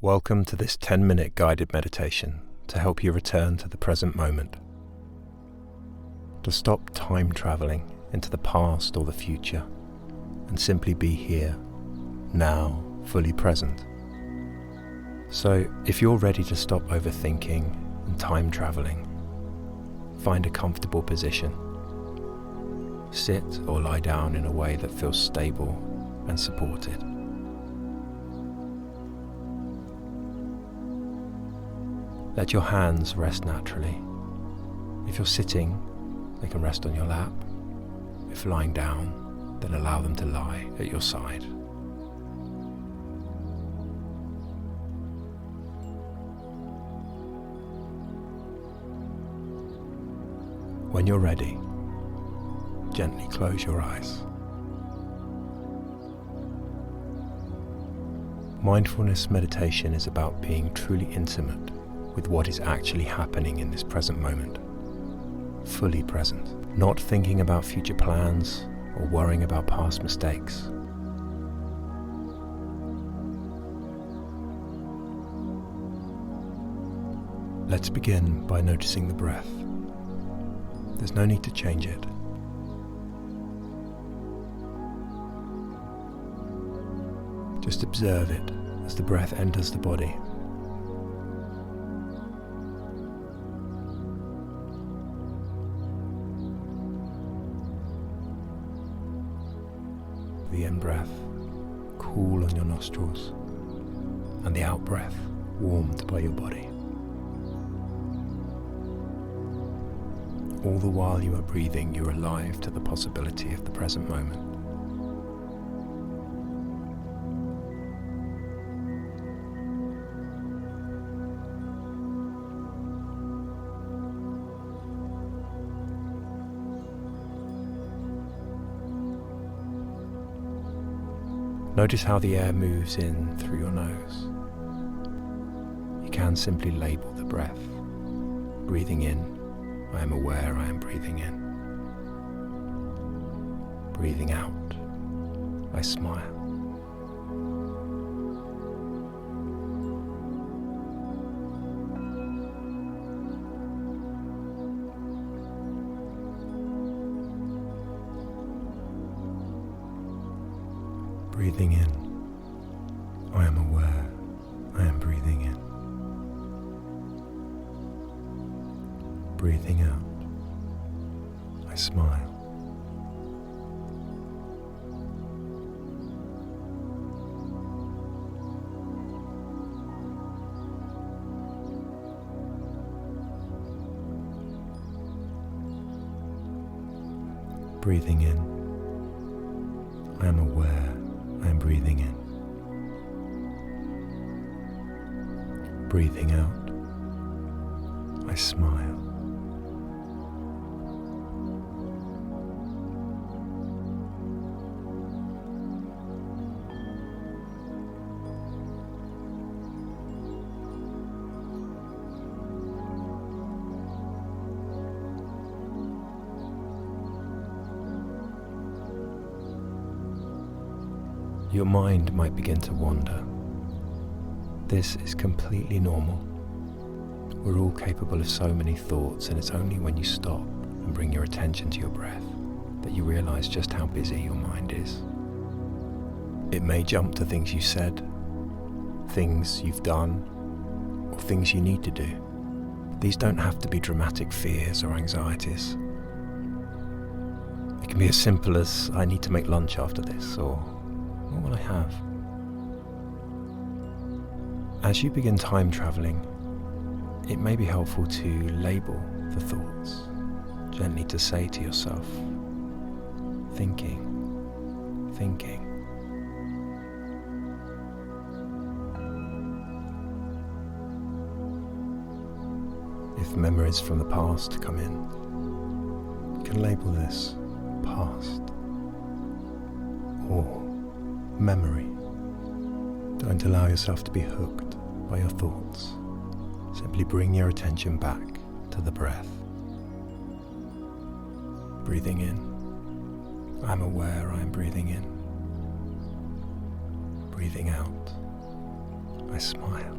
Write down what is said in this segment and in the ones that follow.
Welcome to this 10-minute guided meditation to help you return to the present moment. To stop time traveling into the past or the future and simply be here, now, fully present. So, if you're ready to stop overthinking and time traveling, find a comfortable position. Sit or lie down in a way that feels stable and supported. Let your hands rest naturally. If you're sitting, they can rest on your lap. If lying down, then allow them to lie at your side. When you're ready, gently close your eyes. Mindfulness meditation is about being truly intimate with what is actually happening in this present moment, fully present, not thinking about future plans or worrying about past mistakes. Let's begin by noticing the breath. There's no need to change it. Just observe it as the breath enters the body. The in-breath cool on your nostrils and the out-breath warmed by your body. All the while you are breathing, you are alive to the possibility of the present moment. Notice how the air moves in through your nose. You can simply label the breath. Breathing in, I am aware I am breathing in. Breathing out, I smile. Breathing in, I am aware I am breathing in. Breathing out, I smile. Breathing in, I am aware I am breathing in. Breathing out, I smile. Your mind might begin to wander. This is completely normal. We're all capable of so many thoughts, and it's only when you stop and bring your attention to your breath that you realize just how busy your mind is. It may jump to things you said, things you've done, or things you need to do. These don't have to be dramatic fears or anxieties. It can be as simple as, I need to make lunch after this, or what will I have? As you begin time traveling, it may be helpful to label the thoughts, gently to say to yourself, thinking. If memories from the past come in, you can label this past or memory. Don't allow yourself to be hooked by your thoughts. Simply bring your attention back to the breath. Breathing in, I'm aware I am breathing in. Breathing out, I smile.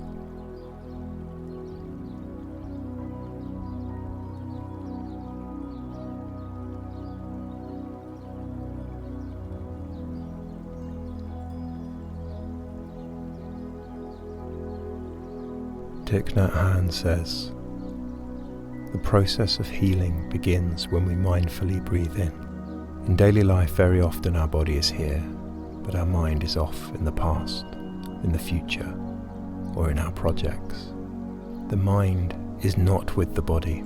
Thich Nhat Hanh says, "The process of healing begins when we mindfully breathe in." In daily life, very often our body is here, but our mind is off in the past, in the future, or in our projects. The mind is not with the body.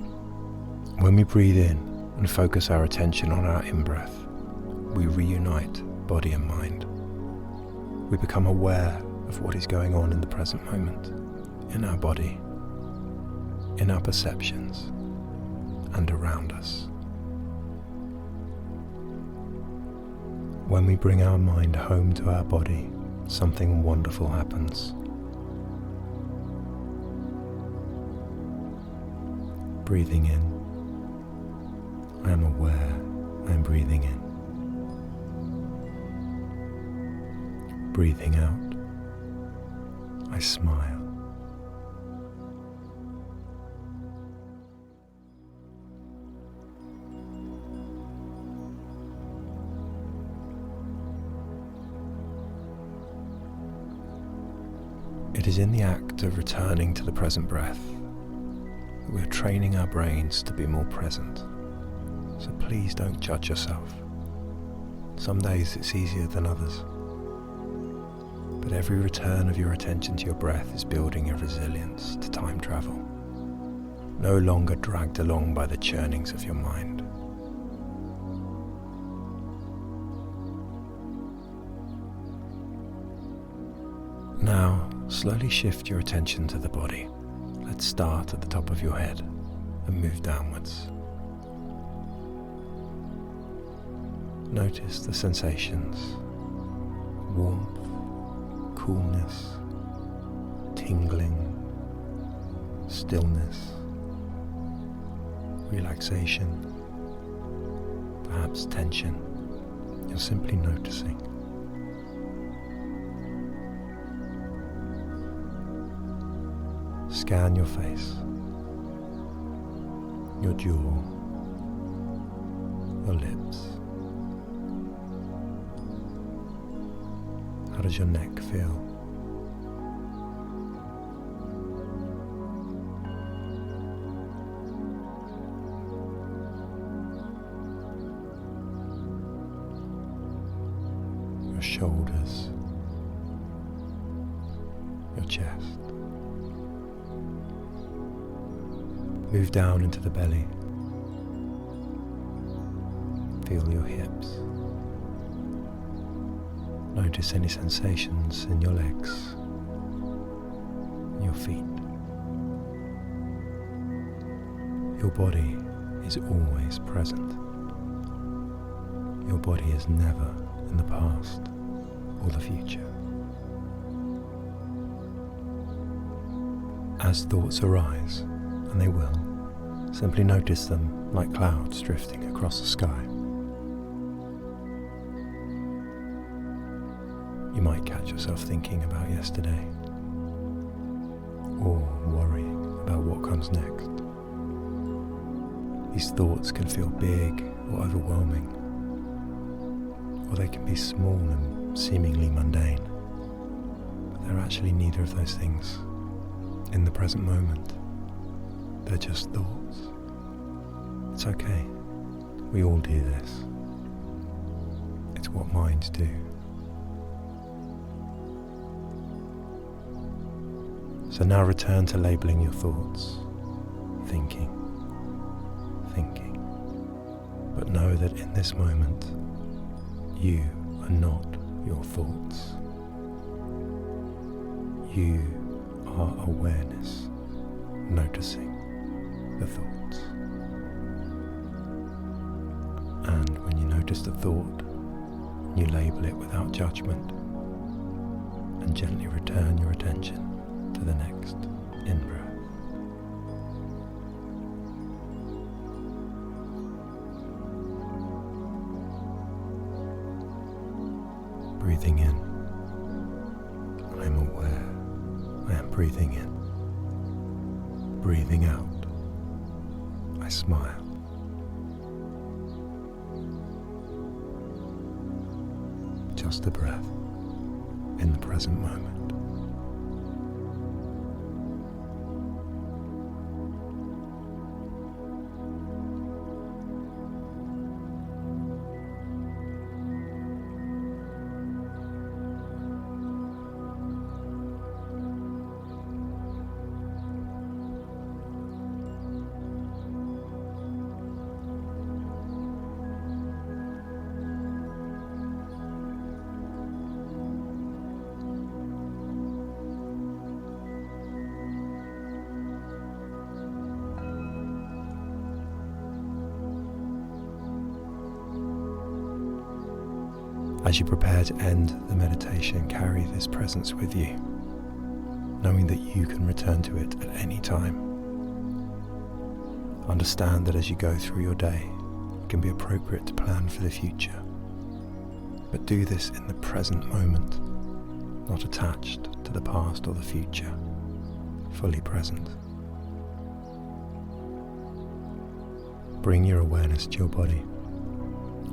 When we breathe in and focus our attention on our in-breath, we reunite body and mind. We become aware of what is going on in the present moment, in our body, in our perceptions, and around us. When we bring our mind home to our body, something wonderful happens. Breathing in, I am aware I am breathing in. Breathing out, I smile. It is in the act of returning to the present breath that we're training our brains to be more present. So please don't judge yourself. Some days it's easier than others. But every return of your attention to your breath is building your resilience to time travel, no longer dragged along by the churnings of your mind. Now, slowly shift your attention to the body. Let's start at the top of your head and move downwards. Notice the sensations: warmth, coolness, tingling, stillness, relaxation, perhaps tension. You're simply noticing. Scan your face, your jaw, your lips. How does your neck feel? Your shoulders, your chest. Move down into the belly. Feel your hips. Notice any sensations in your legs, your feet. Your body is always present. Your body is never in the past or the future. As thoughts arise, and they will, simply notice them like clouds drifting across the sky. You might catch yourself thinking about yesterday, or worrying about what comes next. These thoughts can feel big or overwhelming, or they can be small and seemingly mundane, but they're actually neither of those things. In the present moment, they're just thoughts. It's okay. We all do this. It's what minds do. So now return to labeling your thoughts. Thinking. But know that in this moment, you are not your thoughts. You are awareness, noticing the thoughts. And when you notice the thought, you label it without judgment and gently return your attention to the next in-breath. Breathing in, I am aware Breathing in, breathing out, I smile. Just a breath in the present moment. As you prepare to end the meditation, carry this presence with you, knowing that you can return to it at any time. Understand that as you go through your day, it can be appropriate to plan for the future, but do this in the present moment, not attached to the past or the future, fully present. Bring your awareness to your body.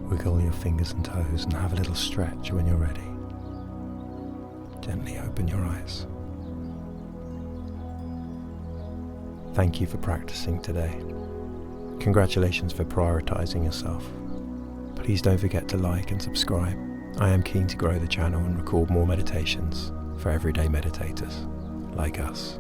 Wiggle your fingers and toes and have a little stretch when you're ready. Gently open your eyes. Thank you for practicing today. Congratulations for prioritizing yourself. Please don't forget to like and subscribe. I am keen to grow the channel and record more meditations for everyday meditators like us.